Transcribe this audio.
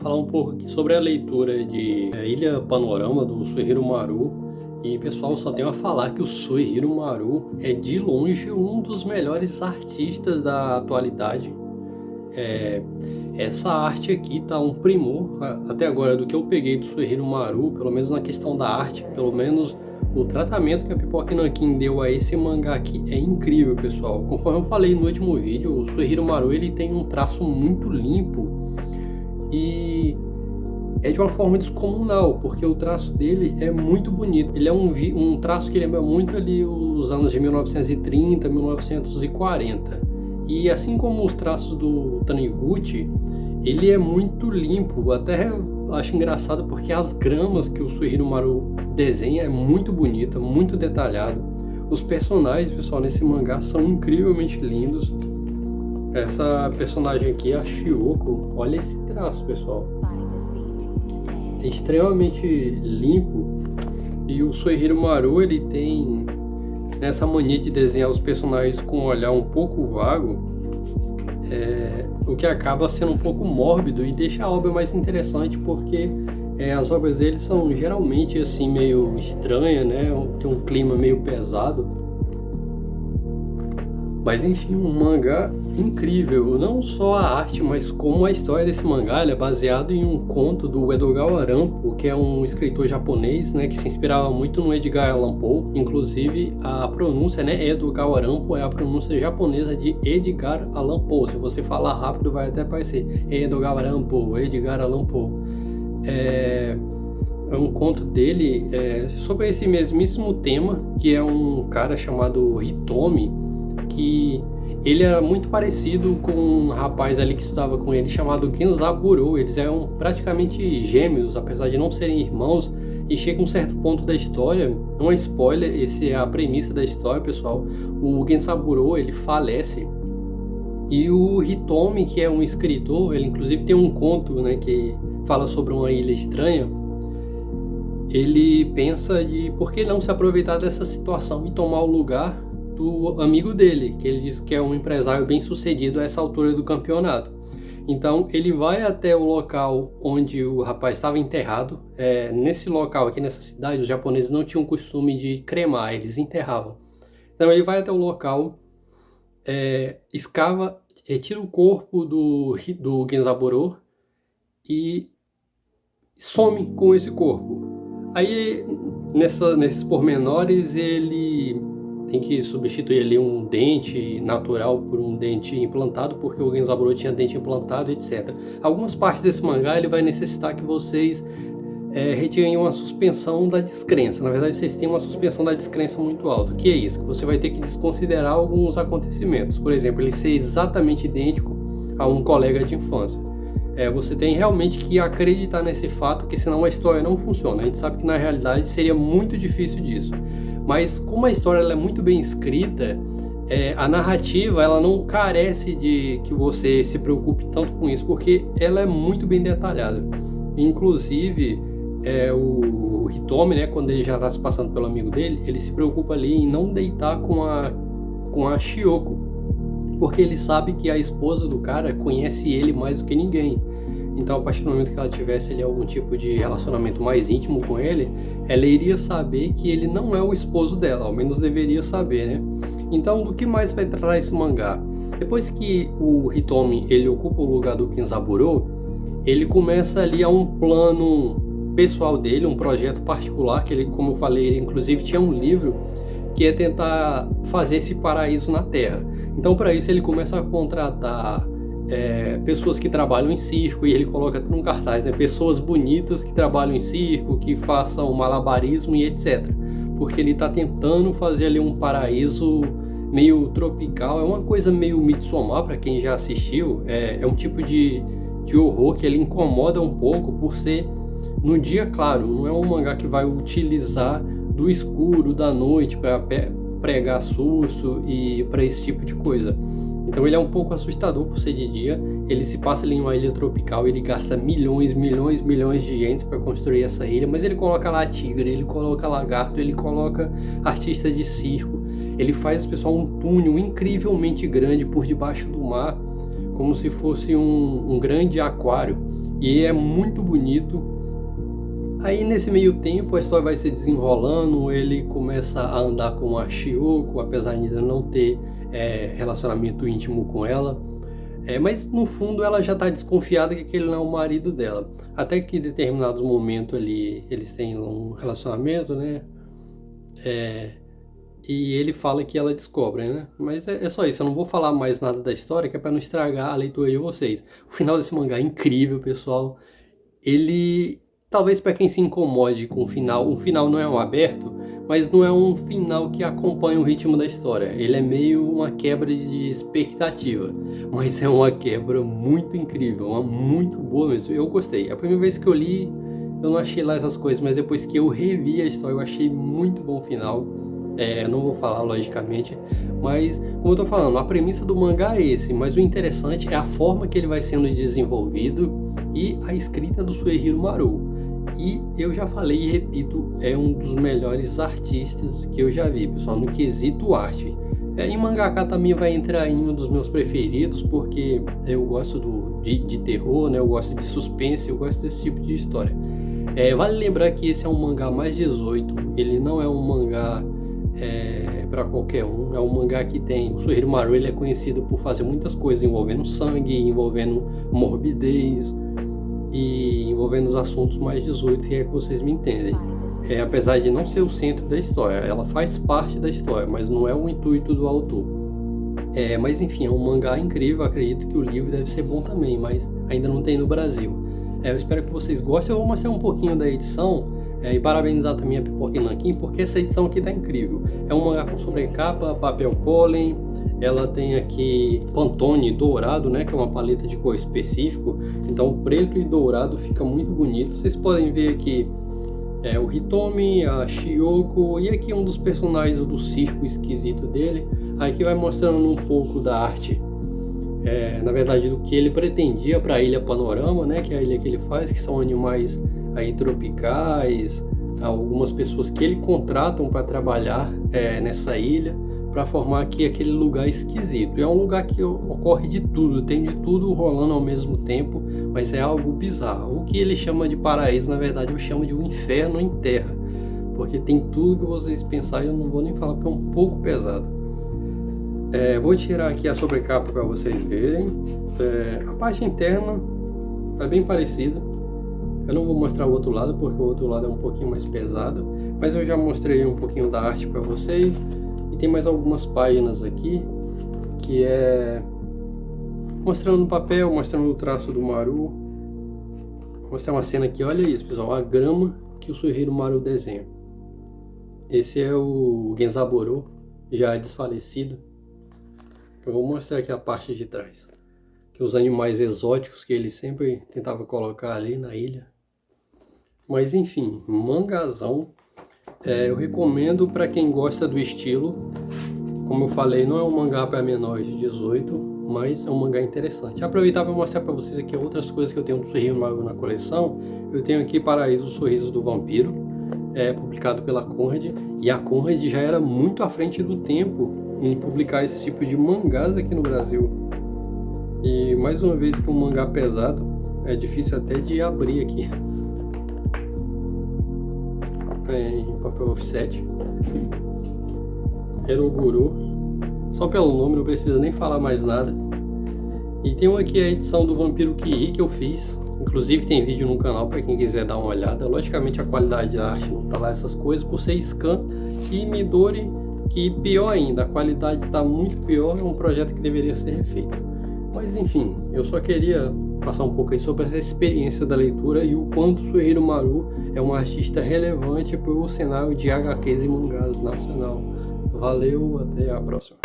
falar um pouco aqui sobre a leitura de Ilha Panorama do Suehiro Maru. E pessoal, só tenho a falar que o Suehiro Maru é de longe um dos melhores artistas da atualidade. Essa arte aqui tá um primor até agora do que eu peguei do Suehiro Maru, pelo menos na questão da arte, pelo menos o tratamento que a Pipoca Nankin deu a esse mangá aqui é incrível, pessoal. Conforme eu falei no último vídeo, o Suehiro Maru ele tem um traço muito limpo e é de uma forma descomunal, porque o traço dele é muito bonito. Ele é um traço que lembra muito ali os anos de 1930, 1940. E assim como os traços do Taniguchi, ele é muito limpo. Até acho engraçado porque as gramas que o Suehiro Maru desenha é muito bonita, muito detalhado. Os personagens, pessoal, nesse mangá são incrivelmente lindos. Essa personagem aqui, a Shioko, olha esse traço, pessoal. É extremamente limpo. E o Suehiro Maru, ele tem essa mania de desenhar os personagens com um olhar um pouco vago, o que acaba sendo um pouco mórbido e deixa a obra mais interessante, porque as obras dele são geralmente assim meio estranhas, né? Tem um clima meio pesado. Mas enfim, um mangá incrível, não só a arte, mas como a história desse mangá. Ele é baseado em um conto do Edogawa Rampo, que é um escritor japonês, né, que se inspirava muito no Edgar Allan Poe. Inclusive a pronúncia, né, Edogawa Rampo é a pronúncia japonesa de Edgar Allan Poe. Se você falar rápido vai até aparecer Edogawa Rampo, Edgar Allan Poe. É um conto dele sobre esse mesmíssimo tema, que é um cara chamado Hitomi, que ele era muito parecido com um rapaz ali que estudava com ele chamado Genzaburo. Eles eram praticamente gêmeos, apesar de não serem irmãos, e chega um certo ponto da história, não é spoiler, essa é a premissa da história, pessoal. O Genzaburo, ele falece e o Hitomi, que é um escritor, ele inclusive tem um conto, né, que fala sobre uma ilha estranha. Ele pensa de por que não se aproveitar dessa situação e tomar o lugar do amigo dele, que ele diz que é um empresário bem sucedido a essa altura do campeonato. Então ele vai até o local onde o rapaz estava enterrado. Nesse local aqui nessa cidade, os japoneses não tinham o costume de cremar, eles enterravam. Então ele vai até o local, escava, retira o corpo do Genzaburo e some com esse corpo. Aí nesses pormenores ele tem que substituir ali um dente natural por um dente implantado, porque o Genzaburo tinha dente implantado, etc. Algumas partes desse mangá ele vai necessitar que vocês retirem uma suspensão da descrença. Na verdade, vocês têm uma suspensão da descrença muito alta. O que é isso? Que você vai ter que desconsiderar alguns acontecimentos. Por exemplo, ele ser exatamente idêntico a um colega de infância. Você tem realmente que acreditar nesse fato, porque senão a história não funciona. A gente sabe que na realidade seria muito difícil disso. Mas como a história ela é muito bem escrita, a narrativa ela não carece de que você se preocupe tanto com isso, porque ela é muito bem detalhada. Inclusive, o Hitomi, né, quando ele já está se passando pelo amigo dele, ele se preocupa ali em não deitar com a Shioko, porque ele sabe que a esposa do cara conhece ele mais do que ninguém. Então, a partir do momento que ela tivesse ali algum tipo de relacionamento mais íntimo com ele, ela iria saber que ele não é o esposo dela, ao menos deveria saber, né? Então, do que mais vai tratar esse mangá? Depois que o Hitomi ele ocupa o lugar do Genzaburo, ele começa ali a um plano pessoal dele, um projeto particular, que ele, como eu falei, ele inclusive tinha um livro que é tentar fazer esse paraíso na Terra. Então, para isso, ele começa a contratar pessoas que trabalham em circo, e ele coloca num cartaz, né, pessoas bonitas que trabalham em circo, que façam malabarismo e etc. Porque ele está tentando fazer ali um paraíso meio tropical. É uma coisa meio Midsommar, para quem já assistiu. É um tipo de horror que ele incomoda um pouco por ser no dia claro. Não é um mangá que vai utilizar do escuro, da noite, para pregar susto e para esse tipo de coisa. Então ele é um pouco assustador por ser de dia. Ele se passa ali em uma ilha tropical, ele gasta milhões de ienes para construir essa ilha, mas ele coloca lá tigre, ele coloca lagarto, ele coloca artistas de circo, ele faz, pessoal, um túnel incrivelmente grande por debaixo do mar, como se fosse um grande aquário. e é muito bonito. Aí nesse meio tempo a história vai se desenrolando, ele começa a andar com a Shiyoko, apesar de não ter relacionamento íntimo com ela. Mas no fundo ela já está desconfiada que aquele não é o marido dela. Até que em determinados momentos ali eles têm um relacionamento, né? E ele fala que ela descobre, né? Mas é só isso, eu não vou falar mais nada da história, que é para não estragar a leitura de vocês. O final desse mangá é incrível, pessoal. Ele, talvez para quem se incomode com o final não é um aberto, mas não é um final que acompanha o ritmo da história. Ele é meio uma quebra de expectativa, mas é uma quebra muito incrível, uma muito boa mesmo. Eu gostei. A primeira vez que eu li, eu não achei lá essas coisas, mas depois que eu revi a história, eu achei muito bom o final. Eu não vou falar logicamente, mas como eu tô falando, a premissa do mangá é esse, mas o interessante é a forma que ele vai sendo desenvolvido e a escrita do Suehiro Maruo. E eu já falei e repito, é um dos melhores artistas que eu já vi, pessoal, no quesito arte. Em mangaka também vai entrar em um dos meus preferidos, porque eu gosto de terror, né? Eu gosto de suspense, eu gosto desse tipo de história. Vale lembrar que esse é um mangá mais 18, ele não é um mangá para qualquer um. É um mangá que tem... O Suehiro Maruo, ele é conhecido por fazer muitas coisas envolvendo sangue, envolvendo morbidez e envolvendo os assuntos mais 18, que é que vocês me entendem. Apesar de não ser o centro da história, ela faz parte da história, mas não é o intuito do autor. Mas enfim, é um mangá incrível. Acredito que o livro deve ser bom também, mas ainda não tem no Brasil. Eu espero que vocês gostem. Eu vou mostrar um pouquinho da edição e parabenizar também a Pipoca e Nanquim, porque essa edição aqui tá incrível. É um mangá com sobrecapa, papel pólen. Ela tem aqui Pantone dourado, né, que é uma paleta de cor específico. Então preto e dourado fica muito bonito. Vocês podem ver aqui o Hitomi, a Shiyoko e aqui um dos personagens do circo esquisito dele. Aqui vai mostrando um pouco da arte, na verdade, do que ele pretendia para a Ilha Panorama, né, que é a ilha que ele faz, que são animais aí tropicais, algumas pessoas que ele contratam para trabalhar nessa ilha, para formar aqui aquele lugar esquisito. É um lugar que ocorre de tudo, tem de tudo rolando ao mesmo tempo, mas é algo bizarro. O que ele chama de paraíso, na verdade, eu chamo de um inferno em terra, porque tem tudo que vocês pensarem. Eu não vou nem falar porque é um pouco pesado. Vou tirar aqui a sobrecapa para vocês verem. A parte interna é bem parecida. Eu não vou mostrar o outro lado, porque o outro lado é um pouquinho mais pesado, mas eu já mostrei um pouquinho da arte para vocês. E tem mais algumas páginas aqui, que mostrando o papel, mostrando o traço do Maruo. Vou mostrar uma cena aqui, olha isso, pessoal, a grama que o Suehiro Maruo desenha. Esse é o Genzaburo, já desfalecido. Eu vou mostrar aqui a parte de trás, que os animais exóticos que ele sempre tentava colocar ali na ilha. Mas enfim, mangazão. Eu recomendo para quem gosta do estilo. Como eu falei, não é um mangá para menores de 18, mas é um mangá interessante. Aproveitar para mostrar para vocês aqui outras coisas que eu tenho do Suehiro Maruo na coleção. Eu tenho aqui Paraíso, os Sorrisos do Vampiro, publicado pela Conrad. E a Conrad já era muito à frente do tempo em publicar esse tipo de mangás aqui no Brasil. E mais uma vez que um mangá pesado, é difícil até de abrir aqui. Em papel offset. Eroguro. Só pelo nome, não precisa nem falar mais nada. E tem aqui a edição do Vampiro Kiri que eu fiz. Inclusive tem vídeo no canal para quem quiser dar uma olhada. Logicamente a qualidade da arte não tá lá essas coisas por ser scan. E Midori, que pior ainda, a qualidade está muito pior. É um projeto que deveria ser refeito. Mas enfim, eu só queria passar um pouco aí sobre essa experiência da leitura e o quanto Suehiro Maruo é um artista relevante para o cenário de HQs e mangás nacional. Valeu, até a próxima.